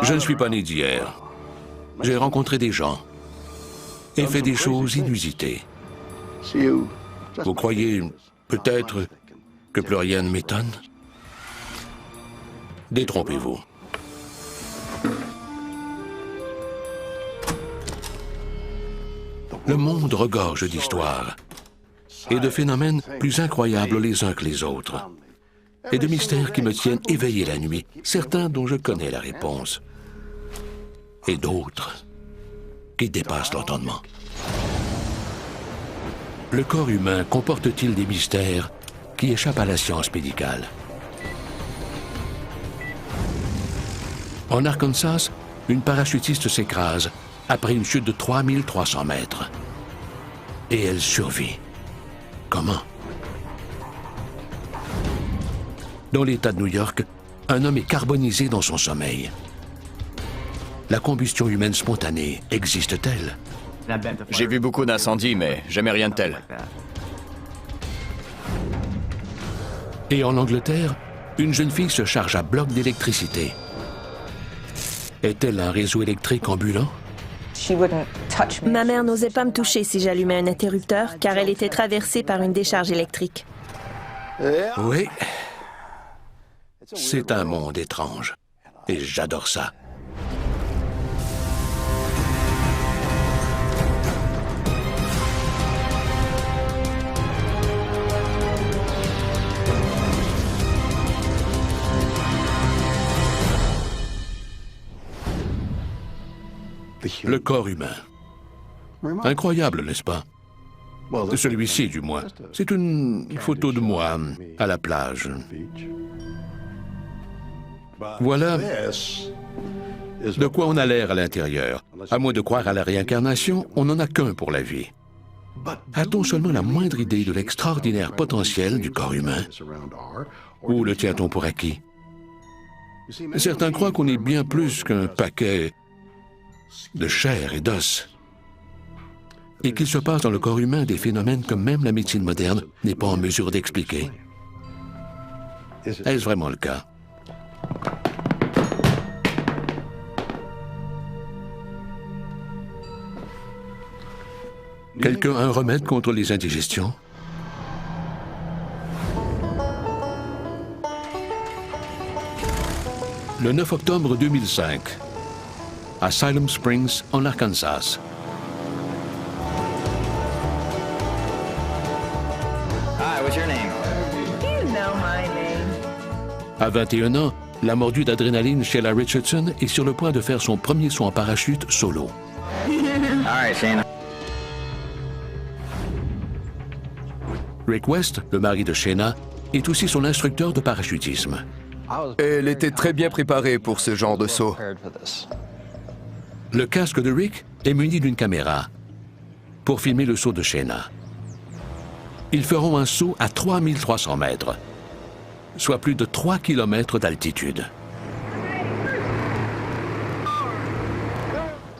Je ne suis pas né d'hier. J'ai rencontré des gens et fait des choses inusitées. Vous croyez peut-être que plus rien ne m'étonne? Détrompez-vous. Le monde regorge d'histoires et de phénomènes plus incroyables les uns que les autres, et de mystères qui me tiennent éveillé la nuit, certains dont je connais la réponse, et d'autres qui dépassent l'entendement. Le corps humain comporte-t-il des mystères qui échappent à la science médicale? En Arkansas, une parachutiste s'écrase après une chute de 3300 mètres. Et elle survit. Comment? Dans l'État de New York, un homme est carbonisé dans son sommeil. La combustion humaine spontanée existe-t-elle? J'ai vu beaucoup d'incendies, mais jamais rien de tel. Et en Angleterre, une jeune fille se charge à bloc d'électricité. Est-elle un réseau électrique ambulant? Ma mère n'osait pas me toucher si j'allumais un interrupteur, car elle était traversée par une décharge électrique. Oui. C'est un monde étrange. Et j'adore ça. Le corps humain. Incroyable, n'est-ce pas? Celui-ci, du moins. C'est une photo de moi à la plage. Voilà de quoi on a l'air à l'intérieur. À moins de croire à la réincarnation, on n'en a qu'un pour la vie. A-t-on seulement la moindre idée de l'extraordinaire potentiel du corps humain? Ou le tient-on pour acquis? Certains croient qu'on est bien plus qu'un paquet de chair et d'os, et qu'il se passe dans le corps humain des phénomènes que même la médecine moderne n'est pas en mesure d'expliquer. Est-ce vraiment le cas? Quelqu'un a un remède contre les indigestions? Le 9 octobre 2005, à Siloam Springs, en Arkansas. Hi, what's your name? You know my name. À 21 ans, la mordue d'adrénaline Sheila Richardson est sur le point de faire son premier saut en parachute solo. All right, Shane. Rick West, le mari de Shayna, est aussi son instructeur de parachutisme. Elle était très bien préparée pour ce genre de saut. Le casque de Rick est muni d'une caméra pour filmer le saut de Shayna. Ils feront un saut à 3300 mètres, soit plus de 3 km d'altitude.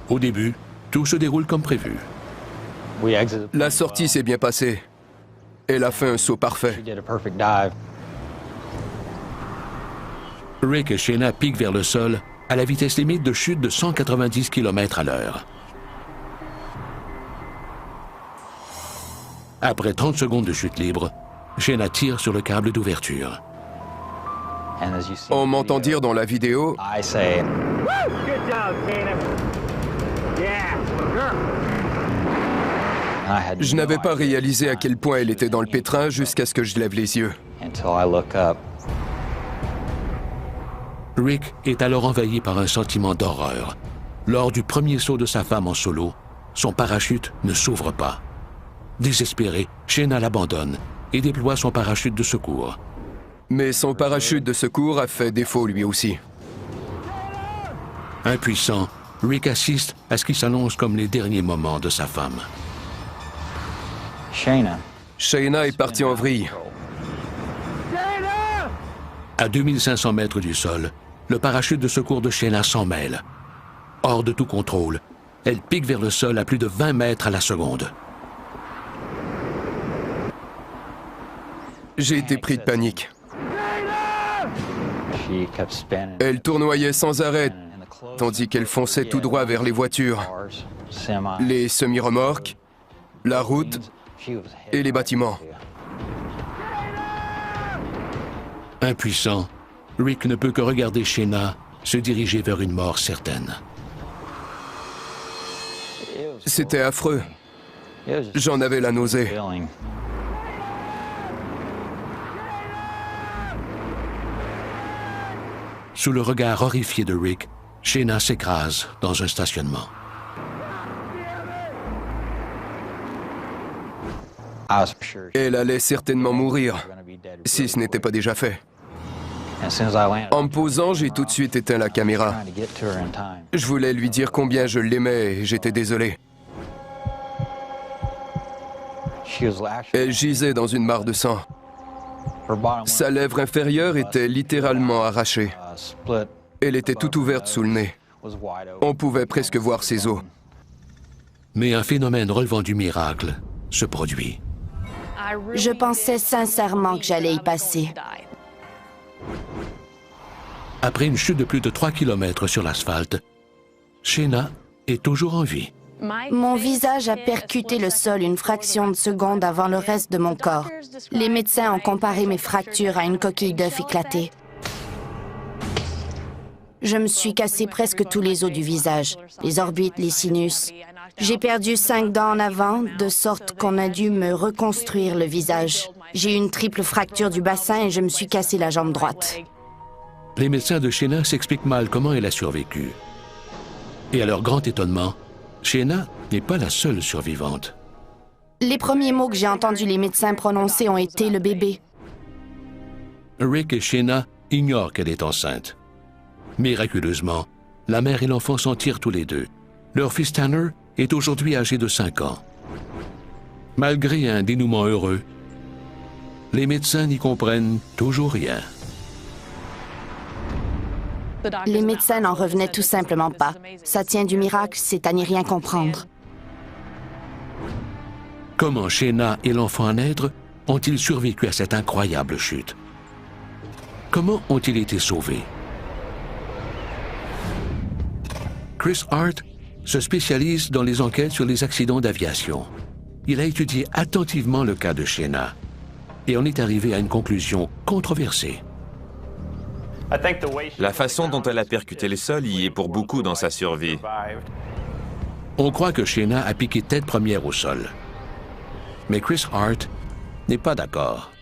Au début, tout se déroule comme prévu. La sortie s'est bien passée. Elle a fait un saut parfait. Rick et Shayna piquent vers le sol à la vitesse limite de chute de 190 km/h. Après 30 secondes de chute libre, Shayna tire sur le câble d'ouverture. On m'entend dire dans la vidéo, je n'avais pas réalisé à quel point elle était dans le pétrin jusqu'à ce que je lève les yeux. Rick est alors envahi par un sentiment d'horreur. Lors du premier saut de sa femme en solo, son parachute ne s'ouvre pas. Désespéré, Shayna l'abandonne et déploie son parachute de secours. Mais son parachute de secours a fait défaut lui aussi. Impuissant, Rick assiste à ce qui s'annonce comme les derniers moments de sa femme. Shayna est partie en vrille. À 2500 mètres du sol, le parachute de secours de Shayna s'en mêle. Hors de tout contrôle, elle pique vers le sol à plus de 20 mètres à la seconde. J'ai été pris de panique. Elle tournoyait sans arrêt tandis qu'elle fonçait tout droit vers les voitures, les semi-remorques, la route et les bâtiments. Impuissant, Rick ne peut que regarder Shayna se diriger vers une mort certaine. C'était affreux. J'en avais la nausée. Sous le regard horrifié de Rick, Shayna s'écrase dans un stationnement. Elle allait certainement mourir, si ce n'était pas déjà fait. En me posant, j'ai tout de suite éteint la caméra. Je voulais lui dire combien je l'aimais et j'étais désolé. Elle gisait dans une mare de sang. Sa lèvre inférieure était littéralement arrachée. Elle était toute ouverte sous le nez. On pouvait presque voir ses os. Mais un phénomène relevant du miracle se produit. Je pensais sincèrement que j'allais y passer. Après une chute de plus de 3 km sur l'asphalte, Shayna est toujours en vie. Mon visage a percuté le sol une fraction de seconde avant le reste de mon corps. Les médecins ont comparé mes fractures à une coquille d'œuf éclatée. Je me suis cassé presque tous les os du visage, les orbites, les sinus. J'ai perdu 5 dents en avant, de sorte qu'on a dû me reconstruire le visage. J'ai eu une triple fracture du bassin et je me suis cassé la jambe droite. Les médecins de Shayna s'expliquent mal comment elle a survécu. Et à leur grand étonnement, Shayna n'est pas la seule survivante. Les premiers mots que j'ai entendus les médecins prononcer ont été le bébé. Rick et Shayna ignorent qu'elle est enceinte. Miraculeusement, la mère et l'enfant s'en tirent tous les deux. Leur fils Tanner est aujourd'hui âgé de 5 ans. Malgré un dénouement heureux, les médecins n'y comprennent toujours rien. Les médecins n'en revenaient tout simplement pas. Ça tient du miracle, c'est à n'y rien comprendre. Comment Shayna et l'enfant à naître ont-ils survécu à cette incroyable chute? Comment ont-ils été sauvés? Chris Hart se spécialise dans les enquêtes sur les accidents d'aviation. Il a étudié attentivement le cas de Shayna et on est arrivé à une conclusion controversée. La façon dont elle a percuté le sol y est pour beaucoup dans sa survie. On croit que Shayna a piqué tête première au sol. Mais Chris Hart n'est pas d'accord.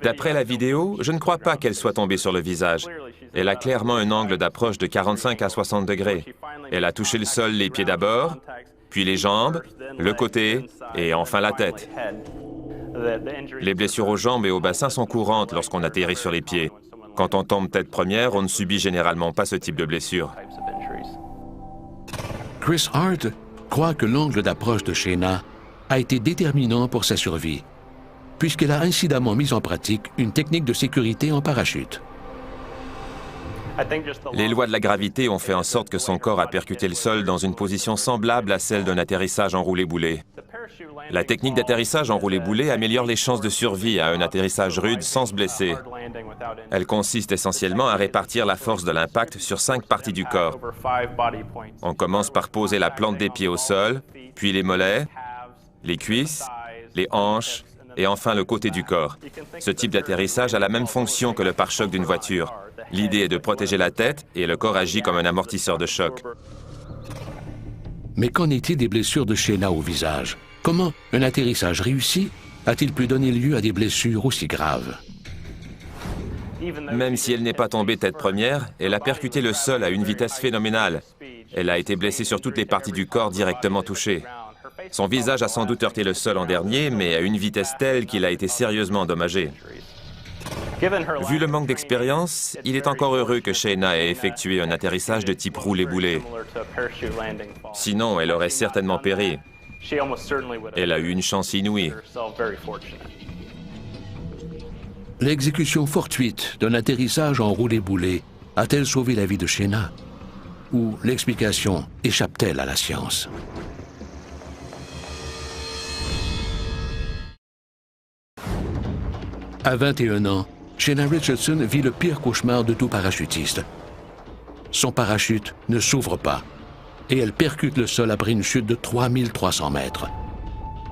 D'après la vidéo, je ne crois pas qu'elle soit tombée sur le visage. Elle a clairement un angle d'approche de 45 à 60 degrés. Elle a touché le sol les pieds d'abord, puis les jambes, le côté et enfin la tête. Les blessures aux jambes et au bassin sont courantes lorsqu'on atterrit sur les pieds. Quand on tombe tête première, on ne subit généralement pas ce type de blessure. Chris Hart croit que l'angle d'approche de Shayna a été déterminant pour sa survie, puisqu'elle a incidemment mis en pratique une technique de sécurité en parachute. Les lois de la gravité ont fait en sorte que son corps a percuté le sol dans une position semblable à celle d'un atterrissage en roulé-boulé. La technique d'atterrissage en roulé-boulé améliore les chances de survie à un atterrissage rude sans se blesser. Elle consiste essentiellement à répartir la force de l'impact sur 5 parties du corps. On commence par poser la plante des pieds au sol, puis les mollets, les cuisses, les hanches et enfin le côté du corps. Ce type d'atterrissage a la même fonction que le pare-choc d'une voiture. L'idée est de protéger la tête et le corps agit comme un amortisseur de choc. Mais qu'en est-il des blessures de Shayna au visage? Comment un atterrissage réussi a-t-il pu donner lieu à des blessures aussi graves? Même si elle n'est pas tombée tête première, elle a percuté le sol à une vitesse phénoménale. Elle a été blessée sur toutes les parties du corps directement touchées. Son visage a sans doute heurté le sol en dernier, mais à une vitesse telle qu'il a été sérieusement endommagé. Vu le manque d'expérience, il est encore heureux que Shayna ait effectué un atterrissage de type roulé-boulé. Sinon, elle aurait certainement péri. Elle a eu une chance inouïe. L'exécution fortuite d'un atterrissage en roulé-boulé a-t-elle sauvé la vie de Shayna? Ou l'explication échappe-t-elle à la science? À 21 ans, Shayna Richardson vit le pire cauchemar de tout parachutiste. son parachute ne s'ouvre pas et elle percute le sol après une chute de 3300 mètres.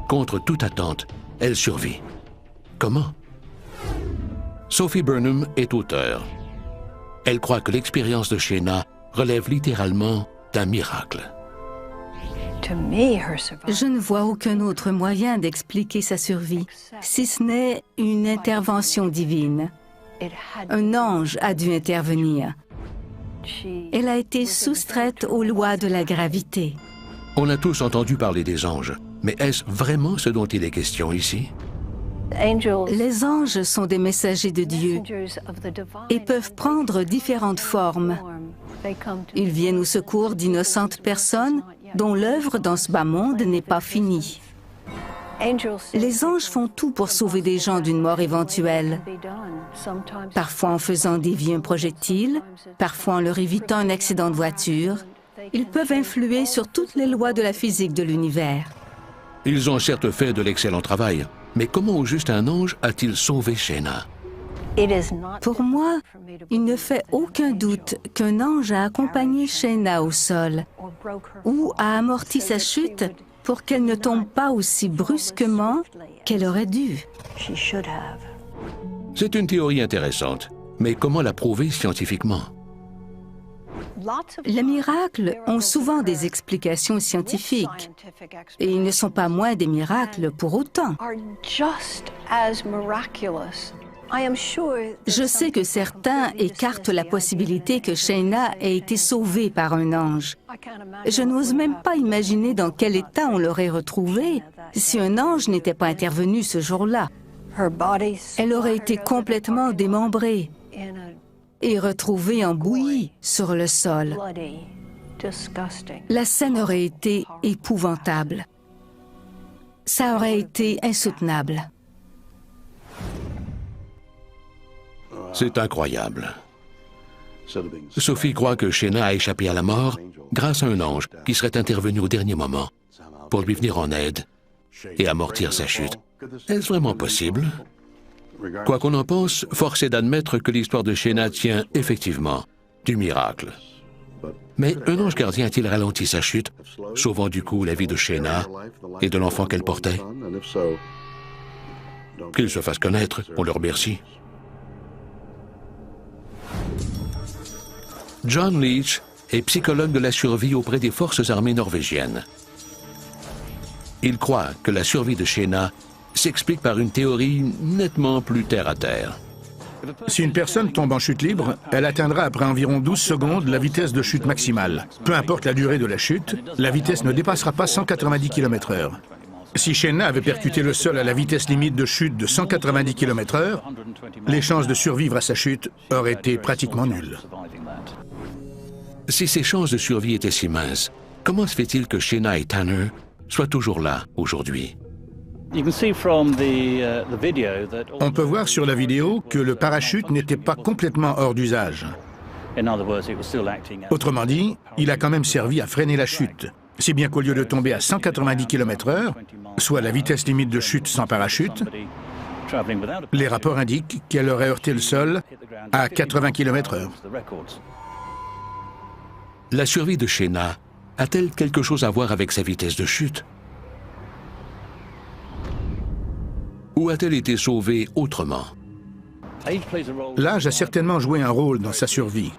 Contre toute attente, elle survit. Comment? Sophie Burnham est auteure. Elle croit que l'expérience de Shayna relève littéralement d'un miracle. Je ne vois aucun autre moyen d'expliquer sa survie, si ce n'est une intervention divine. Un ange a dû intervenir. Elle a été soustraite aux lois de la gravité. On a tous entendu parler des anges, mais est-ce vraiment ce dont il est question ici? Les anges sont des messagers de Dieu et peuvent prendre différentes formes. Ils viennent au secours d'innocentes personnes dont l'œuvre dans ce bas monde n'est pas finie. Les anges font tout pour sauver des gens d'une mort éventuelle, parfois en faisant dévier un projectile, parfois en leur évitant un accident de voiture. Ils peuvent influer sur toutes les lois de la physique de l'univers. Ils ont certes fait de l'excellent travail, mais comment au juste un ange a-t-il sauvé Shayna? Pour moi, il ne fait aucun doute qu'un ange a accompagné Shayna au sol ou a amorti sa chute pour qu'elle ne tombe pas aussi brusquement qu'elle aurait dû. C'est une théorie intéressante, mais comment la prouver scientifiquement? Les miracles ont souvent des explications scientifiques, et ils ne sont pas moins des miracles pour autant. Je sais que certains écartent la possibilité que Shayna ait été sauvée par un ange. Je n'ose même pas imaginer dans quel état on l'aurait retrouvée si un ange n'était pas intervenu ce jour-là. Elle aurait été complètement démembrée et retrouvée en bouillie sur le sol. La scène aurait été épouvantable. Ça aurait été insoutenable. C'est incroyable. Sophie croit que Shayna a échappé à la mort grâce à un ange qui serait intervenu au dernier moment pour lui venir en aide et amortir sa chute. Est-ce vraiment possible? Quoi qu'on en pense, force est d'admettre que l'histoire de Shayna tient effectivement du miracle. Mais un ange gardien a-t-il ralenti sa chute, sauvant du coup la vie de Shayna et de l'enfant qu'elle portait? Qu'il se fasse connaître, on le remercie. John Leach est psychologue de la survie auprès des forces armées norvégiennes. Il croit que la survie de Shayna s'explique par une théorie nettement plus terre-à-terre. Si une personne tombe en chute libre, elle atteindra après environ 12 secondes la vitesse de chute maximale. Peu importe la durée de la chute, la vitesse ne dépassera pas 190 km/h. Si Shayna avait percuté le sol à la vitesse limite de chute de 190 km/h, les chances de survivre à sa chute auraient été pratiquement nulles. Si ces chances de survie étaient si minces, comment se fait-il que Shayna et Tanner soient toujours là aujourd'hui? On peut voir sur la vidéo que le parachute n'était pas complètement hors d'usage. Autrement dit, il a quand même servi à freiner la chute, si bien qu'au lieu de tomber à 190 km/h, soit la vitesse limite de chute sans parachute, les rapports indiquent qu'elle aurait heurté le sol à 80 km/h. La survie de Shayna a-t-elle quelque chose à voir avec sa vitesse de chute? Ou a-t-elle été sauvée autrement? L'âge a certainement joué un rôle dans sa survie.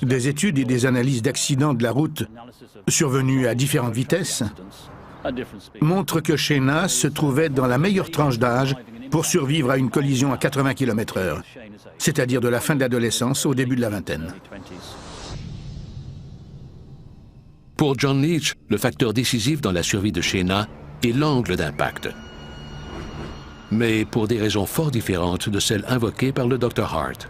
Des études et des analyses d'accidents de la route survenus à différentes vitesses montrent que Shayna se trouvait dans la meilleure tranche d'âge pour survivre à une collision à 80 km/h, c'est-à-dire de la fin de l'adolescence au début de la vingtaine. Pour John Leach, le facteur décisif dans la survie de Shayna est l'angle d'impact. Mais pour des raisons fort différentes de celles invoquées par le Dr. Hart.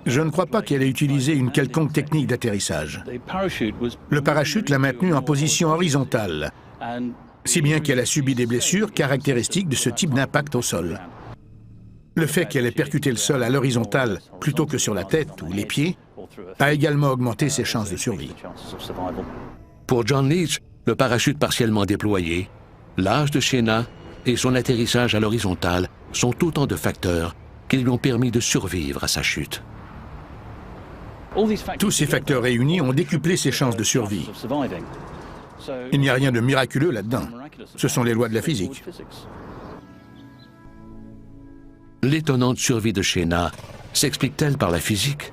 Je ne crois pas qu'elle ait utilisé une quelconque technique d'atterrissage. Le parachute l'a maintenue en position horizontale, si bien qu'elle a subi des blessures caractéristiques de ce type d'impact au sol. Le fait qu'elle ait percuté le sol à l'horizontale plutôt que sur la tête ou les pieds a également augmenté ses chances de survie. Pour John Leach, le parachute partiellement déployé, l'âge de Shayna et son atterrissage à l'horizontale sont autant de facteurs qui lui ont permis de survivre à sa chute. Tous ces facteurs réunis ont décuplé ses chances de survie. Il n'y a rien de miraculeux là-dedans. Ce sont les lois de la physique. L'étonnante survie de Shayna s'explique-t-elle par la physique?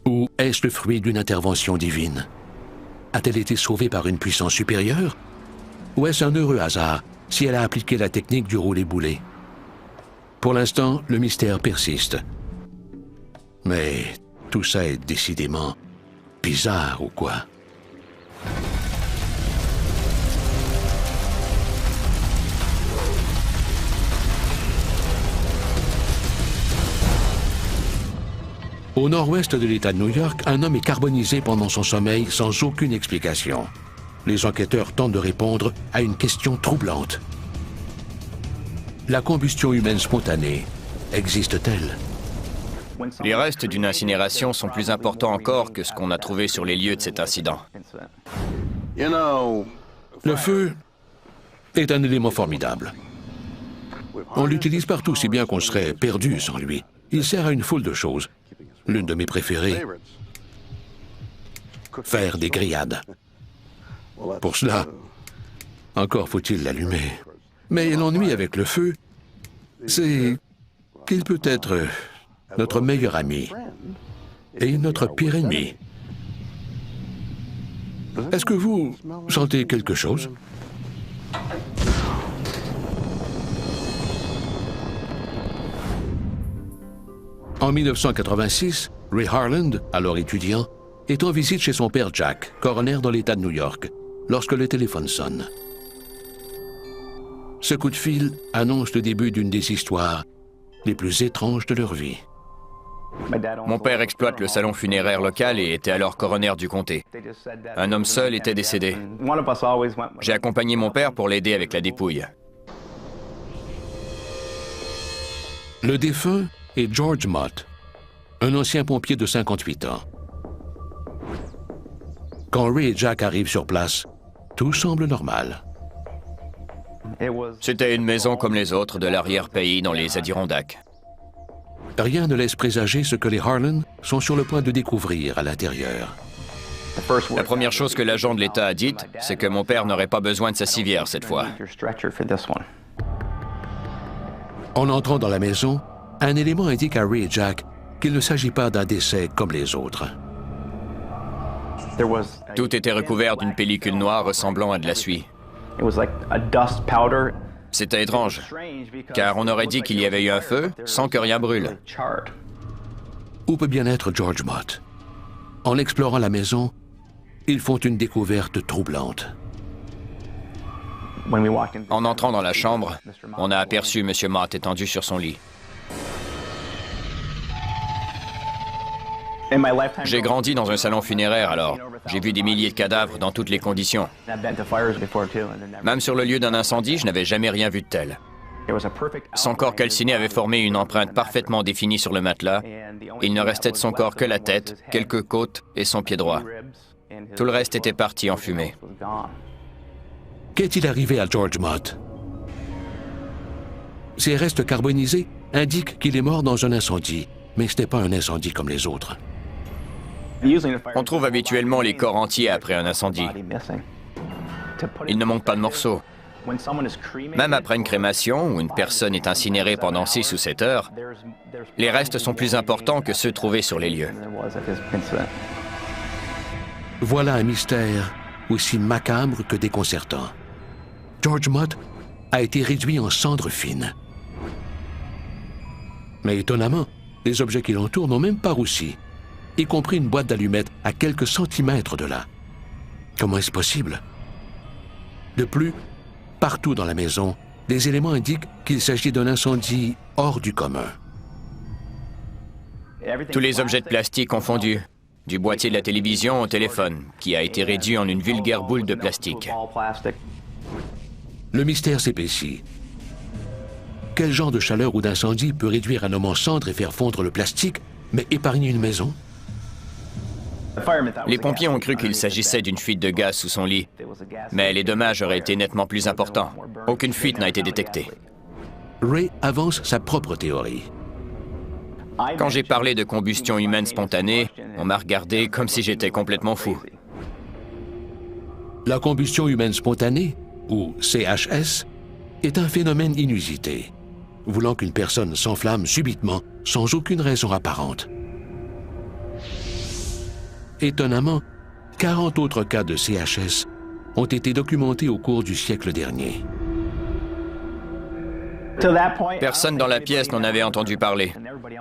Ou est-ce le fruit d'une intervention divine? A-t-elle été sauvée par une puissance supérieure? Ou est-ce un heureux hasard si elle a appliqué la technique du roulé-boulé? Pour l'instant, le mystère persiste. Mais tout ça est décidément bizarre ou quoi? Au nord-ouest de l'État de New York, un homme est carbonisé pendant son sommeil sans aucune explication. Les enquêteurs tentent de répondre à une question troublante. La combustion humaine spontanée existe-t-elle? Les restes d'une incinération sont plus importants encore que ce qu'on a trouvé sur les lieux de cet incident. Le feu est un élément formidable. On l'utilise partout, si bien qu'on serait perdu sans lui. Il sert à une foule de choses. L'une de mes préférées, faire des grillades. Pour cela, encore faut-il l'allumer. Mais l'ennui avec le feu, c'est qu'il peut être notre meilleur ami et notre pire ennemi. Est-ce que vous sentez quelque chose? En 1986, Ray Harland, alors étudiant, est en visite chez son père Jack, coroner dans l'État de New York, lorsque le téléphone sonne. Ce coup de fil annonce le début d'une des histoires les plus étranges de leur vie. Mon père exploite le salon funéraire local et était alors coroner du comté. Un homme seul était décédé. J'ai accompagné mon père pour l'aider avec la dépouille. Le défunt est George Mott, un ancien pompier de 58 ans. Quand Ray et Jack arrivent sur place, tout semble normal. C'était une maison comme les autres de l'arrière-pays dans les Adirondacks. Rien ne laisse présager ce que les Harlan sont sur le point de découvrir à l'intérieur. La première chose que l'agent de l'État a dite, c'est que mon père n'aurait pas besoin de sa civière cette fois. En entrant dans la maison, un élément indique à Ray et Jack qu'il ne s'agit pas d'un décès comme les autres. Tout était recouvert d'une pellicule noire ressemblant à de la suie. C'était étrange, car on aurait dit qu'il y avait eu un feu sans que rien brûle. Où peut bien être George Mott? En explorant la maison, ils font une découverte troublante. En entrant dans la chambre, on a aperçu M. Mott étendu sur son lit. J'ai grandi dans un salon funéraire, alors j'ai vu des milliers de cadavres dans toutes les conditions. Même sur le lieu d'un incendie, je n'avais jamais rien vu de tel. Son corps calciné avait formé une empreinte parfaitement définie sur le matelas. Il ne restait de son corps que la tête, quelques côtes et son pied droit. Tout le reste était parti en fumée. Qu'est-il arrivé à George Mott? Ses restes carbonisés indiquent qu'il est mort dans un incendie, mais ce n'est pas un incendie comme les autres. On trouve habituellement les corps entiers après un incendie. Il ne manque pas de morceaux. Même après une crémation où une personne est incinérée pendant 6 ou 7 heures, les restes sont plus importants que ceux trouvés sur les lieux. Voilà un mystère aussi macabre que déconcertant. George Mott a été réduit en cendres fines. Mais étonnamment, les objets qui l'entourent n'ont même pas roussi, y compris une boîte d'allumettes à quelques centimètres de là. Comment est-ce possible? De plus, partout dans la maison, des éléments indiquent qu'il s'agit d'un incendie hors du commun. Tous les objets de plastique confondus, du boîtier de la télévision au téléphone, qui a été réduit en une vulgaire boule de plastique. Le mystère s'épaissit. Quel genre de chaleur ou d'incendie peut réduire un homme en cendres et faire fondre le plastique, mais épargner une maison? Les pompiers ont cru qu'il s'agissait d'une fuite de gaz sous son lit, mais les dommages auraient été nettement plus importants. Aucune fuite n'a été détectée. Ray avance sa propre théorie. Quand j'ai parlé de combustion humaine spontanée, on m'a regardé comme si j'étais complètement fou. La combustion humaine spontanée, ou CHS, est un phénomène inusité, voulant qu'une personne s'enflamme subitement sans aucune raison apparente. Étonnamment, 40 autres cas de CHS ont été documentés au cours du siècle dernier. Personne dans la pièce n'en avait entendu parler.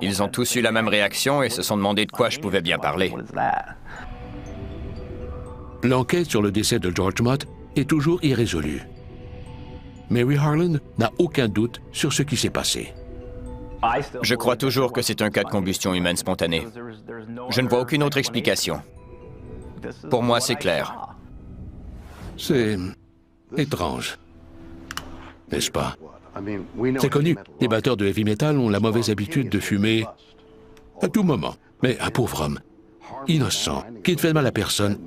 Ils ont tous eu la même réaction et se sont demandé de quoi je pouvais bien parler. L'enquête sur le décès de George Mott est toujours irrésolue. Mary Harlan n'a aucun doute sur ce qui s'est passé. Je crois toujours que c'est un cas de combustion humaine spontanée. Je ne vois aucune autre explication. Pour moi, c'est clair. C'est étrange, n'est-ce pas? C'est connu, les batteurs de heavy metal ont la mauvaise habitude de fumer à tout moment. Mais un pauvre homme, innocent, qui ne fait mal à personne,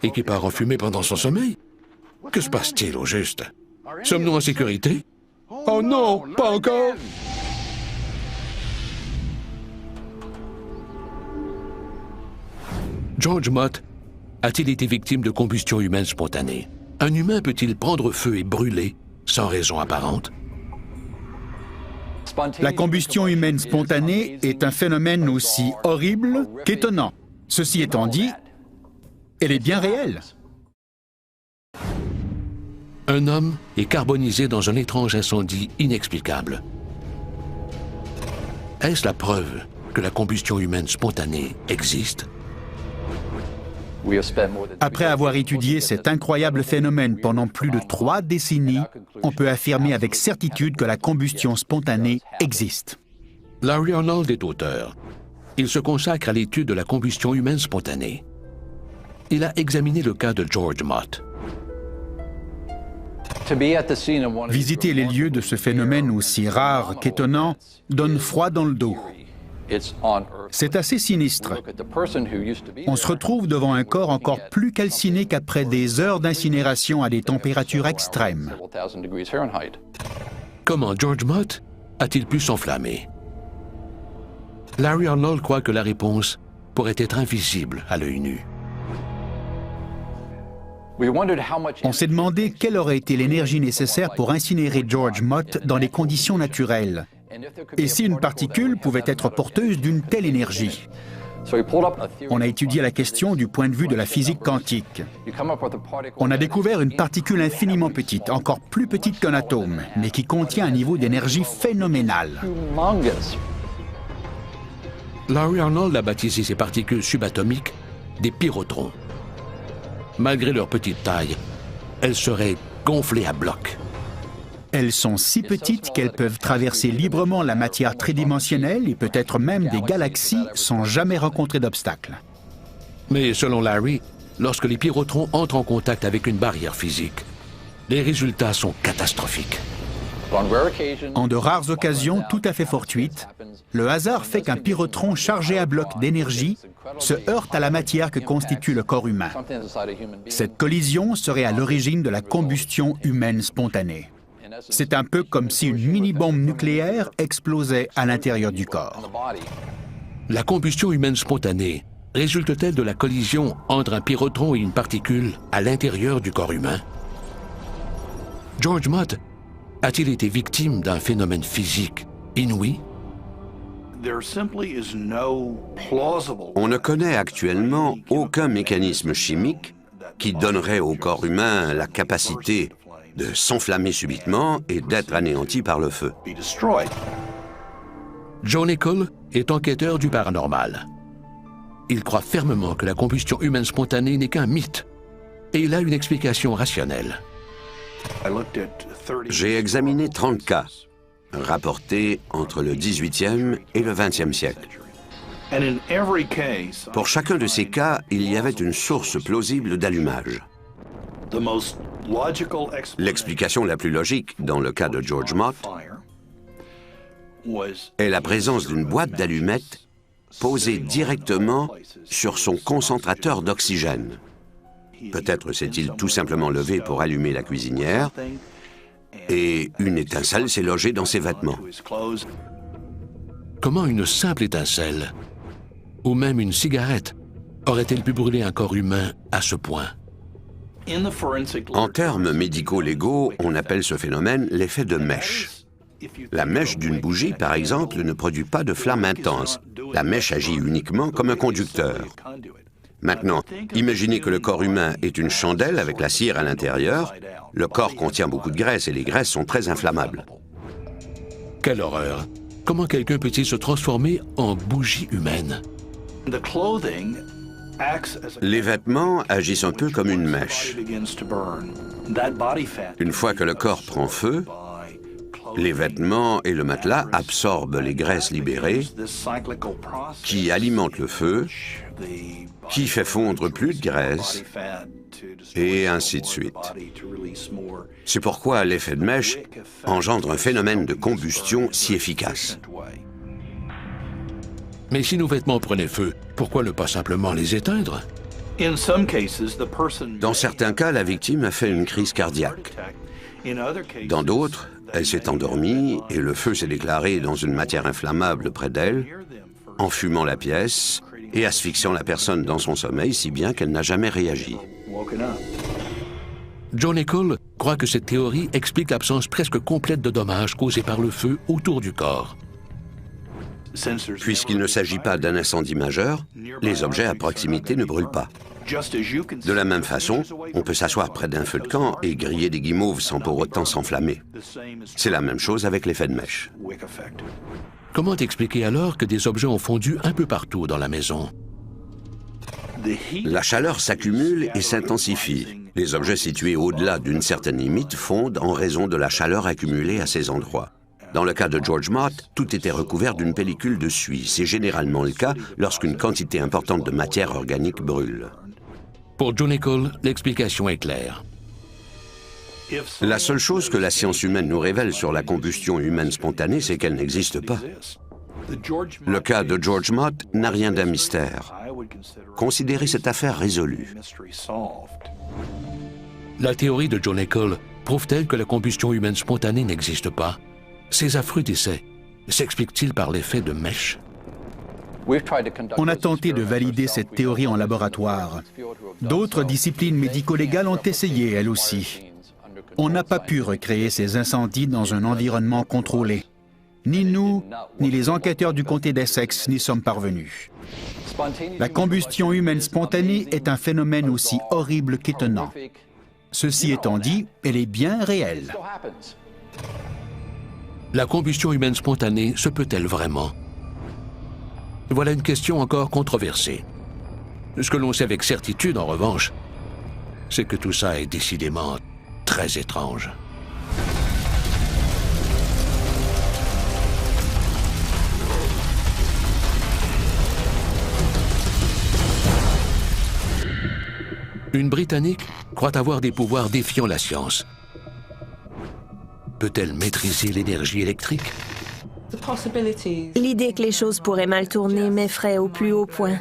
et qui part en fumée pendant son sommeil? Que se passe-t-il au juste? Sommes-nous en sécurité? Oh non, pas encore! George Mott a-t-il été victime de combustion humaine spontanée? Un humain peut-il prendre feu et brûler sans raison apparente? La combustion humaine spontanée est un phénomène aussi horrible qu'étonnant. Ceci étant dit, elle est bien réelle. Un homme est carbonisé dans un étrange incendie inexplicable. Est-ce la preuve que la combustion humaine spontanée existe? Après avoir étudié cet incroyable phénomène pendant plus de 3 décennies, on peut affirmer avec certitude que la combustion spontanée existe. Larry Arnold est auteur. Il se consacre à l'étude de la combustion humaine spontanée. Il a examiné le cas de George Mott. Visiter les lieux de ce phénomène aussi rare qu'étonnant donne froid dans le dos. C'est assez sinistre. On se retrouve devant un corps encore plus calciné qu'après des heures d'incinération à des températures extrêmes. Comment George Mott a-t-il pu s'enflammer? Larry Arnold croit que la réponse pourrait être invisible à l'œil nu. On s'est demandé quelle aurait été l'énergie nécessaire pour incinérer George Mott dans les conditions naturelles. Et si une particule pouvait être porteuse d'une telle énergie? On a étudié la question du point de vue de la physique quantique. On a découvert une particule infiniment petite, encore plus petite qu'un atome, mais qui contient un niveau d'énergie phénoménal. Larry Arnold a baptisé ces particules subatomiques des pyrotrons. Malgré leur petite taille, elles seraient gonflées à bloc. Elles sont si petites qu'elles peuvent traverser librement la matière tridimensionnelle et peut-être même des galaxies sans jamais rencontrer d'obstacles. Mais selon Larry, lorsque les pyrotrons entrent en contact avec une barrière physique, les résultats sont catastrophiques. En de rares occasions tout à fait fortuites, le hasard fait qu'un pyrotron chargé à bloc d'énergie se heurte à la matière que constitue le corps humain. Cette collision serait à l'origine de la combustion humaine spontanée. C'est un peu comme si une mini-bombe nucléaire explosait à l'intérieur du corps. La combustion humaine spontanée résulte-t-elle de la collision entre un pyrotron et une particule à l'intérieur du corps humain? George Mott a-t-il été victime d'un phénomène physique inouï? On ne connaît actuellement aucun mécanisme chimique qui donnerait au corps humain la capacité de s'enflammer subitement et d'être anéanti par le feu. Joe Nickell est enquêteur du paranormal. Il croit fermement que la combustion humaine spontanée n'est qu'un mythe, et il a une explication rationnelle. J'ai examiné 30 cas, rapportés entre le 18e et le 20e siècle. Pour chacun de ces cas, il y avait une source plausible d'allumage. L'explication la plus logique, dans le cas de George Mott, est la présence d'une boîte d'allumettes posée directement sur son concentrateur d'oxygène. Peut-être s'est-il tout simplement levé pour allumer la cuisinière et une étincelle s'est logée dans ses vêtements. comment une simple étincelle, ou même une cigarette, aurait-elle pu brûler un corps humain à ce point? En termes médico-légaux, on appelle ce phénomène l'effet de mèche. La mèche d'une bougie, par exemple, ne produit pas de flamme intense. La mèche agit uniquement comme un conducteur. Maintenant, imaginez que le corps humain est une chandelle avec la cire à l'intérieur. Le corps contient beaucoup de graisse et les graisses sont très inflammables. Quelle horreur! Comment quelqu'un peut-il se transformer en bougie humaine? Les vêtements agissent un peu comme une mèche. Une fois que le corps prend feu, les vêtements et le matelas absorbent les graisses libérées qui alimentent le feu, qui fait fondre plus de graisse, et ainsi de suite. C'est pourquoi l'effet de mèche engendre un phénomène de combustion si efficace. Mais si nos vêtements prenaient feu, pourquoi ne pas simplement les éteindre? Dans certains cas, la victime a fait une crise cardiaque. Dans d'autres, elle s'est endormie et le feu s'est déclaré dans une matière inflammable près d'elle, en fumant la pièce et asphyxiant la personne dans son sommeil si bien qu'elle n'a jamais réagi. Joe Nickell croit que cette théorie explique l'absence presque complète de dommages causés par le feu autour du corps. Puisqu'il ne s'agit pas d'un incendie majeur, les objets à proximité ne brûlent pas. De la même façon, on peut s'asseoir près d'un feu de camp et griller des guimauves sans pour autant s'enflammer. C'est la même chose avec l'effet de mèche. Comment expliquer alors que des objets ont fondu un peu partout dans la maison? La chaleur s'accumule et s'intensifie. Les objets situés au-delà d'une certaine limite fondent en raison de la chaleur accumulée à ces endroits. Dans le cas de George Mott, tout était recouvert d'une pellicule de suie. C'est généralement le cas lorsqu'une quantité importante de matière organique brûle. Pour Joe Nickell, l'explication est claire. La seule chose que la science humaine nous révèle sur la combustion humaine spontanée, c'est qu'elle n'existe pas. Le cas de George Mott n'a rien d'un mystère. Considérez cette affaire résolue. La théorie de Joe Nickell prouve-t-elle que la combustion humaine spontanée n'existe pas? Ces affreux décès s'expliquent-ils par l'effet de mèche? On a tenté de valider cette théorie en laboratoire. D'autres disciplines médico-légales ont essayé, elles aussi. On n'a pas pu recréer ces incendies dans un environnement contrôlé. Ni nous, ni les enquêteurs du comté d'Essex n'y sommes parvenus. La combustion humaine spontanée est un phénomène aussi horrible qu'étonnant. Ceci étant dit, elle est bien réelle. La combustion humaine spontanée se peut-elle vraiment? Voilà une question encore controversée. Ce que l'on sait avec certitude, en revanche, c'est que tout ça est décidément très étrange. Une Britannique croit avoir des pouvoirs défiant la science. Peut-elle maîtriser l'énergie électrique? L'idée que les choses pourraient mal tourner m'effraie au plus haut point.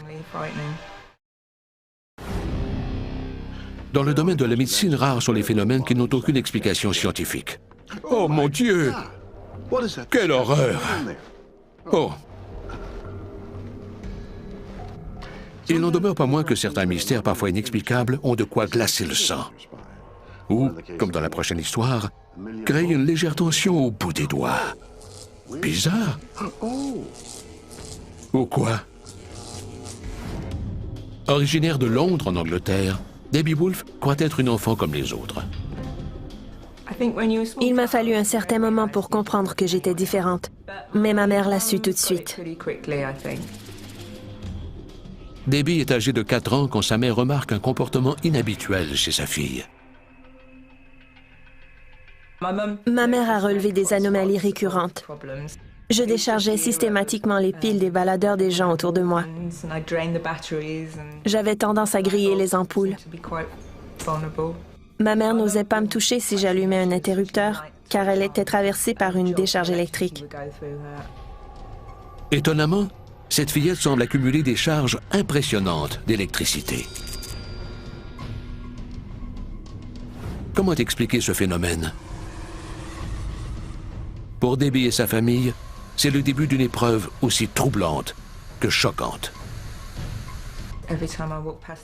Dans le domaine de la médecine, rares sont les phénomènes qui n'ont aucune explication scientifique. Oh mon Dieu! Quelle horreur! Oh! Il n'en demeure pas moins que certains mystères parfois inexplicables ont de quoi glacer le sang. Ou, comme dans la prochaine histoire, créer une légère tension au bout des doigts. Bizarre. Ou quoi? Originaire de Londres, en Angleterre, Debbie Wolfe croit être une enfant comme les autres. Il m'a fallu un certain moment pour comprendre que j'étais différente, mais ma mère l'a su tout de suite. Debbie est âgée de 4 ans quand sa mère remarque un comportement inhabituel chez sa fille. Ma mère a relevé des anomalies récurrentes. Je déchargeais systématiquement les piles des baladeurs des gens autour de moi. J'avais tendance à griller les ampoules. Ma mère n'osait pas me toucher si j'allumais un interrupteur, car elle était traversée par une décharge électrique. Étonnamment, cette fillette semble accumuler des charges impressionnantes d'électricité. Comment expliquer ce phénomène? Pour Debbie et sa famille, c'est le début d'une épreuve aussi troublante que choquante.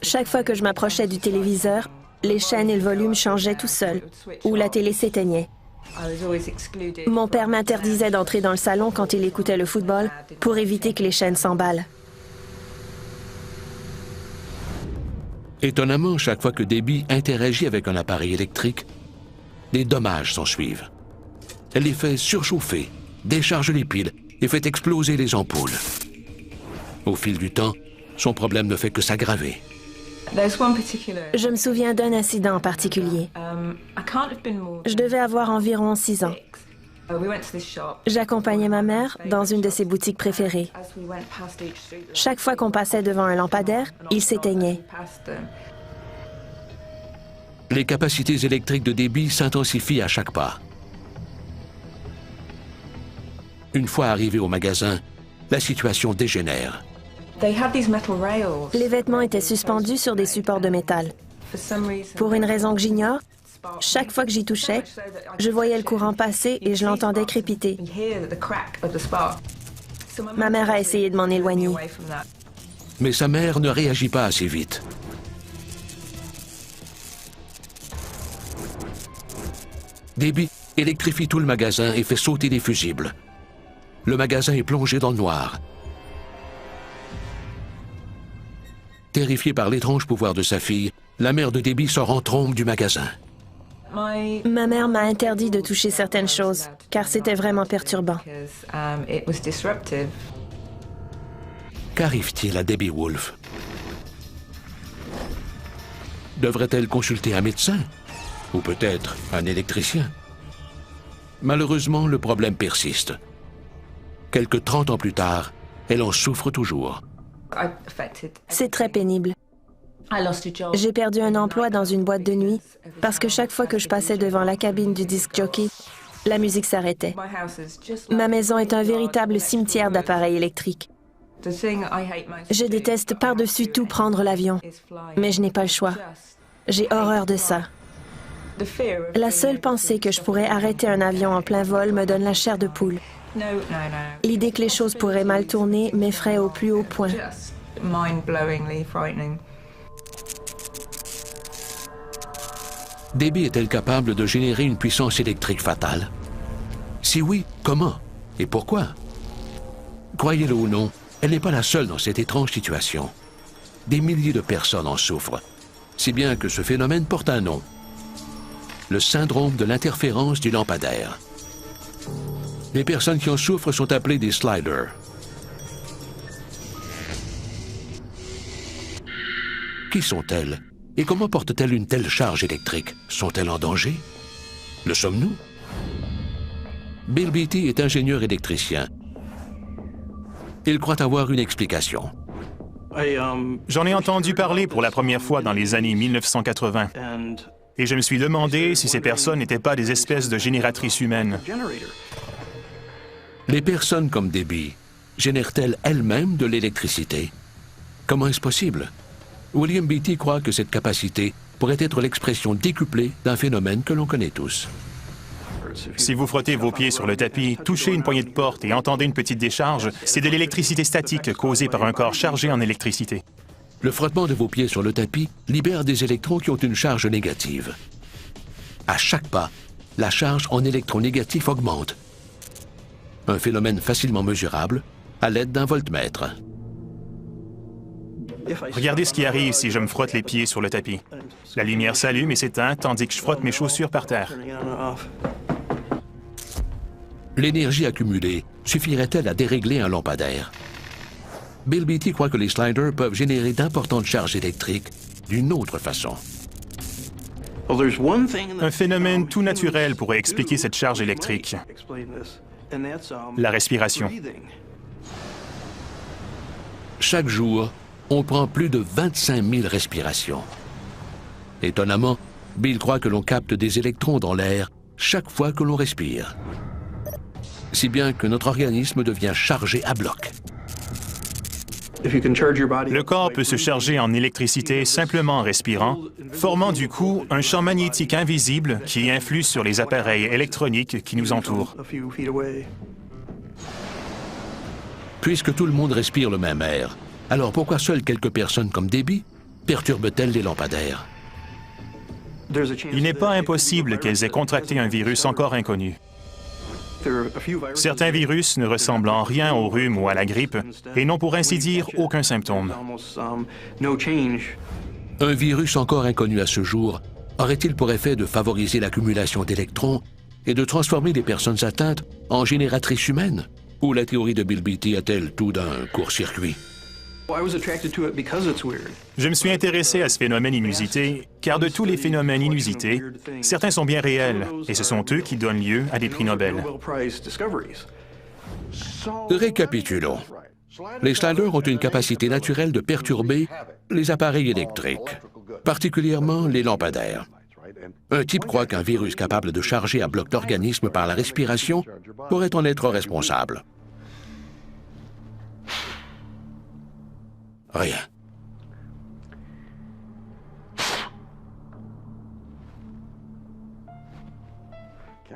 Chaque fois que je m'approchais du téléviseur, les chaînes et le volume changeaient tout seuls, ou la télé s'éteignait. Mon père m'interdisait d'entrer dans le salon quand il écoutait le football pour éviter que les chaînes s'emballent. Étonnamment, chaque fois que Debbie interagit avec un appareil électrique, des dommages s'ensuivent. Elle les fait surchauffer, décharge les piles et fait exploser les ampoules. Au fil du temps, son problème ne fait que s'aggraver. Je me souviens d'un incident en particulier. Je devais avoir environ 6 ans. J'accompagnais ma mère dans une de ses boutiques préférées. Chaque fois qu'on passait devant un lampadaire, il s'éteignait. Les capacités électriques de Debbie s'intensifient à chaque pas. Une fois arrivée au magasin, la situation dégénère. Les vêtements étaient suspendus sur des supports de métal. Pour une raison que j'ignore, chaque fois que j'y touchais, je voyais le courant passer et je l'entendais crépiter. Ma mère a essayé de m'en éloigner. Mais sa mère ne réagit pas assez vite. Debbie électrifie tout le magasin et fait sauter des fusibles. Le magasin est plongé dans le noir. Terrifiée par l'étrange pouvoir de sa fille, la mère de Debbie sort en trombe du magasin. Ma mère m'a interdit de toucher certaines choses, car c'était vraiment perturbant. Qu'arrive-t-il à Debbie Wolfe? Devrait-elle consulter un médecin? Ou peut-être un électricien? Malheureusement, le problème persiste. Quelque 30 ans plus tard, elle en souffre toujours. C'est très pénible. J'ai perdu un emploi dans une boîte de nuit parce que chaque fois que je passais devant la cabine du disc jockey, la musique s'arrêtait. Ma maison est un véritable cimetière d'appareils électriques. Je déteste par-dessus tout prendre l'avion, mais je n'ai pas le choix. J'ai horreur de ça. La seule pensée que je pourrais arrêter un avion en plein vol me donne la chair de poule. L'idée que les choses pourraient mal tourner m'effraie au plus haut point. Debbie est-elle capable de générer une puissance électrique fatale? Si oui, comment? Et pourquoi? Croyez-le ou non, elle n'est pas la seule dans cette étrange situation. Des milliers de personnes en souffrent, si bien que ce phénomène porte un nom. Le syndrome de l'interférence du lampadaire. Les personnes qui en souffrent sont appelées des sliders. Qui sont-elles? Et comment portent-elles une telle charge électrique? Sont-elles en danger? Le sommes-nous? Bill Beattie est ingénieur électricien. Il croit avoir une explication. J'en ai entendu parler pour la première fois dans les années 1980. Et je me suis demandé si ces personnes n'étaient pas des espèces de génératrices humaines. Les personnes comme Debbie génèrent-elles elles-mêmes de l'électricité? Comment est-ce possible? William Beattie croit que cette capacité pourrait être l'expression décuplée d'un phénomène que l'on connaît tous. Si vous frottez vos pieds sur le tapis, touchez une poignée de porte et entendez une petite décharge, c'est de l'électricité statique causée par un corps chargé en électricité. Le frottement de vos pieds sur le tapis libère des électrons qui ont une charge négative. À chaque pas, la charge en électrons négatifs augmente. Un phénomène facilement mesurable à l'aide d'un voltmètre. Regardez ce qui arrive si je me frotte les pieds sur le tapis. La lumière s'allume et s'éteint tandis que je frotte mes chaussures par terre. L'énergie accumulée suffirait-elle à dérégler un lampadaire? Bill Beattie croit que les sliders peuvent générer d'importantes charges électriques d'une autre façon. Un phénomène tout naturel pourrait expliquer cette charge électrique. La respiration. Chaque jour, on prend plus de 25 000 respirations. Étonnamment, Bill croit que l'on capte des électrons dans l'air chaque fois que l'on respire. Si bien que notre organisme devient chargé à bloc. Le corps peut se charger en électricité simplement en respirant, formant du coup un champ magnétique invisible qui influe sur les appareils électroniques qui nous entourent. Puisque tout le monde respire le même air, alors pourquoi seules quelques personnes comme Debbie perturbent-elles les lampadaires? Il n'est pas impossible qu'elles aient contracté un virus encore inconnu. Certains virus ne ressemblent en rien au rhume ou à la grippe et n'ont pour ainsi dire aucun symptôme. Un virus encore inconnu à ce jour aurait-il pour effet de favoriser l'accumulation d'électrons et de transformer les personnes atteintes en génératrices humaines? Ou la théorie de Bill Beatty a-t-elle tout d'un court-circuit? Je me suis intéressé à ce phénomène inusité, car de tous les phénomènes inusités, certains sont bien réels, et ce sont eux qui donnent lieu à des prix Nobel. Récapitulons. Les sliders ont une capacité naturelle de perturber les appareils électriques, particulièrement les lampadaires. Un type croit qu'un virus capable de charger à bloc l'organisme par la respiration pourrait en être responsable. Rien.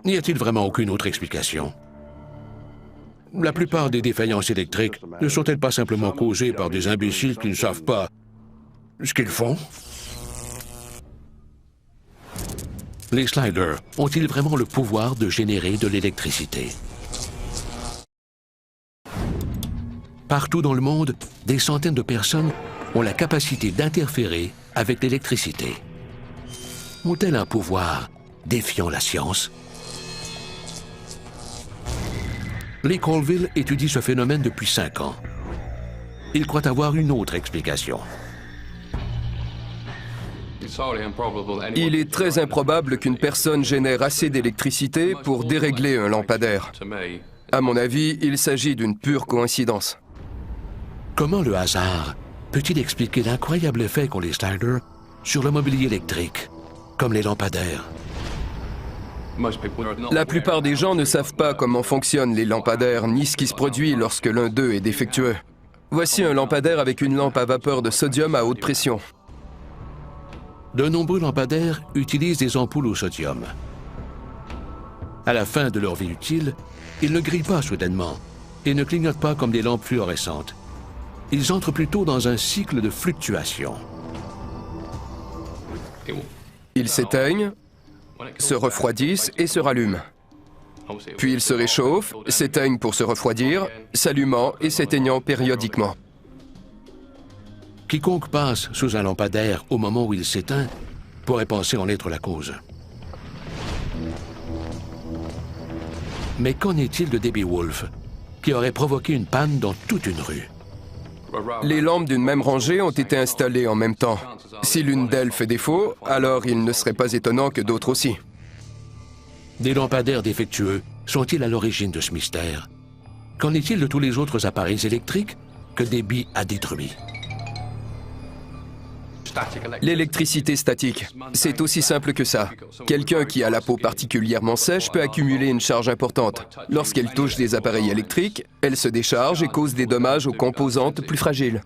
N'y a-t-il vraiment aucune autre explication? La plupart des défaillances électriques ne sont-elles pas simplement causées par des imbéciles qui ne savent pas ce qu'ils font? Les sliders ont-ils vraiment le pouvoir de générer de l'électricité? Partout dans le monde, des centaines de personnes ont la capacité d'interférer avec l'électricité. Ont-elles un pouvoir défiant la science? Lee Colville étudie ce phénomène depuis 5 ans. Il croit avoir une autre explication. Il est très improbable qu'une personne génère assez d'électricité pour dérégler un lampadaire. À mon avis, il s'agit d'une pure coïncidence. Comment le hasard peut-il expliquer l'incroyable effet qu'ont les sliders sur le mobilier électrique, comme les lampadaires? La plupart des gens ne savent pas comment fonctionnent les lampadaires, ni ce qui se produit lorsque l'un d'eux est défectueux. Voici un lampadaire avec une lampe à vapeur de sodium à haute pression. De nombreux lampadaires utilisent des ampoules au sodium. À la fin de leur vie utile, ils ne grillent pas soudainement et ne clignotent pas comme des lampes fluorescentes. Ils entrent plutôt dans un cycle de fluctuation. Ils s'éteignent, se refroidissent et se rallument. Puis ils se réchauffent, s'éteignent pour se refroidir, s'allumant et s'éteignant périodiquement. Quiconque passe sous un lampadaire au moment où il s'éteint pourrait penser en être la cause. Mais qu'en est-il de Debbie Wolfe, qui aurait provoqué une panne dans toute une rue? Les lampes d'une même rangée ont été installées en même temps. Si l'une d'elles fait défaut, alors il ne serait pas étonnant que d'autres aussi. Des lampadaires défectueux sont-ils à l'origine de ce mystère? Qu'en est-il de tous les autres appareils électriques que Debbie a détruits? L'électricité statique, c'est aussi simple que ça. Quelqu'un qui a la peau particulièrement sèche peut accumuler une charge importante. Lorsqu'elle touche des appareils électriques, elle se décharge et cause des dommages aux composantes plus fragiles.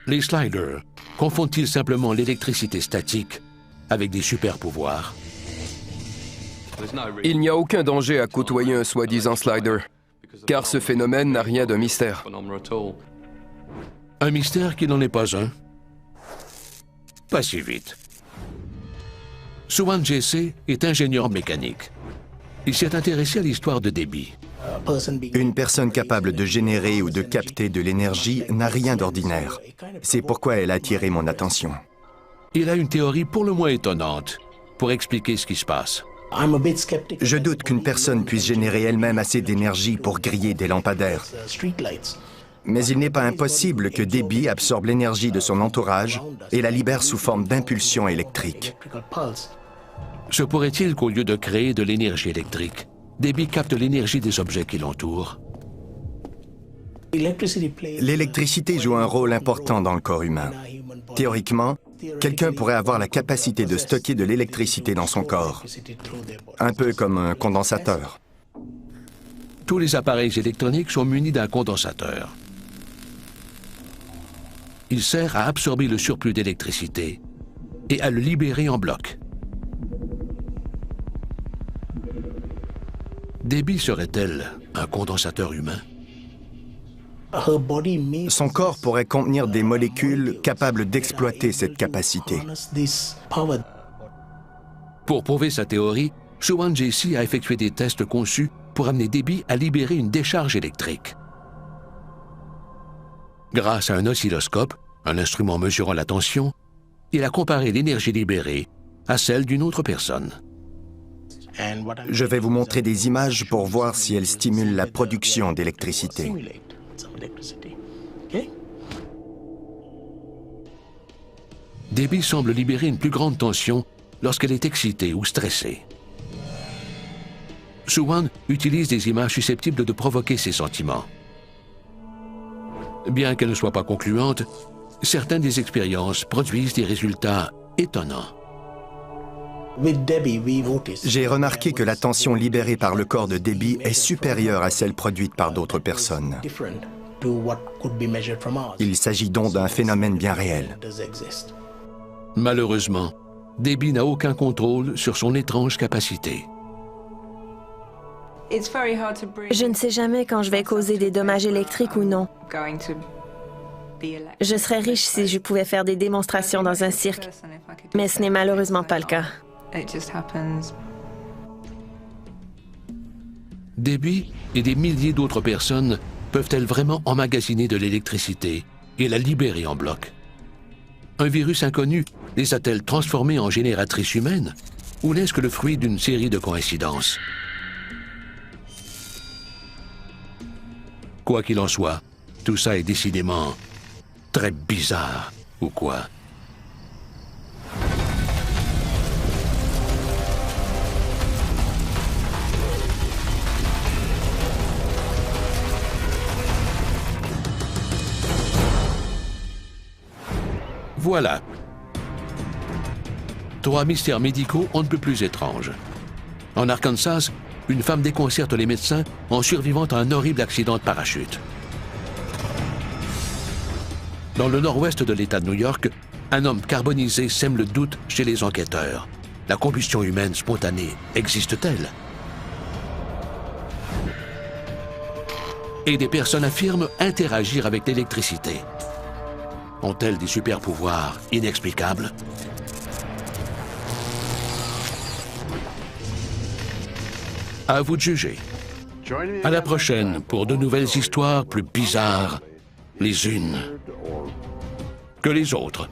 Les sliders confondent-ils simplement l'électricité statique avec des super-pouvoirs? Il n'y a aucun danger à côtoyer un soi-disant slider, car ce phénomène n'a rien d'un mystère. Un mystère qui n'en est pas un? Pas si vite. Suwan Jesse est ingénieur mécanique. Il s'est intéressé à l'histoire de Debbie. Une personne capable de générer ou de capter de l'énergie n'a rien d'ordinaire. C'est pourquoi elle a attiré mon attention. Il a une théorie pour le moins étonnante pour expliquer ce qui se passe. Je doute qu'une personne puisse générer elle-même assez d'énergie pour griller des lampadaires. Mais il n'est pas impossible que Debbie absorbe l'énergie de son entourage et la libère sous forme d'impulsions électriques. Se pourrait-il qu'au lieu de créer de l'énergie électrique, Debbie capte l'énergie des objets qui l'entourent? L'électricité joue un rôle important dans le corps humain. Théoriquement, quelqu'un pourrait avoir la capacité de stocker de l'électricité dans son corps, un peu comme un condensateur. Tous les appareils électroniques sont munis d'un condensateur. Il sert à absorber le surplus d'électricité et à le libérer en bloc. Debbie serait-elle un condensateur humain? Son corps pourrait contenir des molécules capables d'exploiter cette capacité. Pour prouver sa théorie, Shuan J.C. a effectué des tests conçus pour amener Debbie à libérer une décharge électrique. Grâce à un oscilloscope, un instrument mesurant la tension, il a comparé l'énergie libérée à celle d'une autre personne. Je vais vous montrer des images pour voir si elles stimulent la production d'électricité. Debbie semble libérer une plus grande tension lorsqu'elle est excitée ou stressée. Shuan utilise des images susceptibles de provoquer ces sentiments. Bien qu'elles ne soient pas concluantes, certaines des expériences produisent des résultats étonnants. J'ai remarqué que la tension libérée par le corps de Debbie est supérieure à celle produite par d'autres personnes. Il s'agit donc d'un phénomène bien réel. Malheureusement, Debbie n'a aucun contrôle sur son étrange capacité. Je ne sais jamais quand je vais causer des dommages électriques ou non. Je serais riche si je pouvais faire des démonstrations dans un cirque, mais ce n'est malheureusement pas le cas. Debbie et des milliers d'autres personnes peuvent-elles vraiment emmagasiner de l'électricité et la libérer en bloc? Un virus inconnu les a-t-elle transformées en génératrices humaines ou n'est-ce que le fruit d'une série de coïncidences? Quoi qu'il en soit, tout ça est décidément très bizarre, ou quoi? Voilà. 3 mystères médicaux on ne peut plus étranges. En Arkansas, une femme déconcerte les médecins en survivant à un horrible accident de parachute. Dans le nord-ouest de l'État de New York, un homme carbonisé sème le doute chez les enquêteurs. La combustion humaine spontanée existe-t-elle? Et des personnes affirment interagir avec l'électricité. Ont-elles des super-pouvoirs inexplicables? À vous de juger. À la prochaine pour de nouvelles histoires plus bizarres les unes que les autres.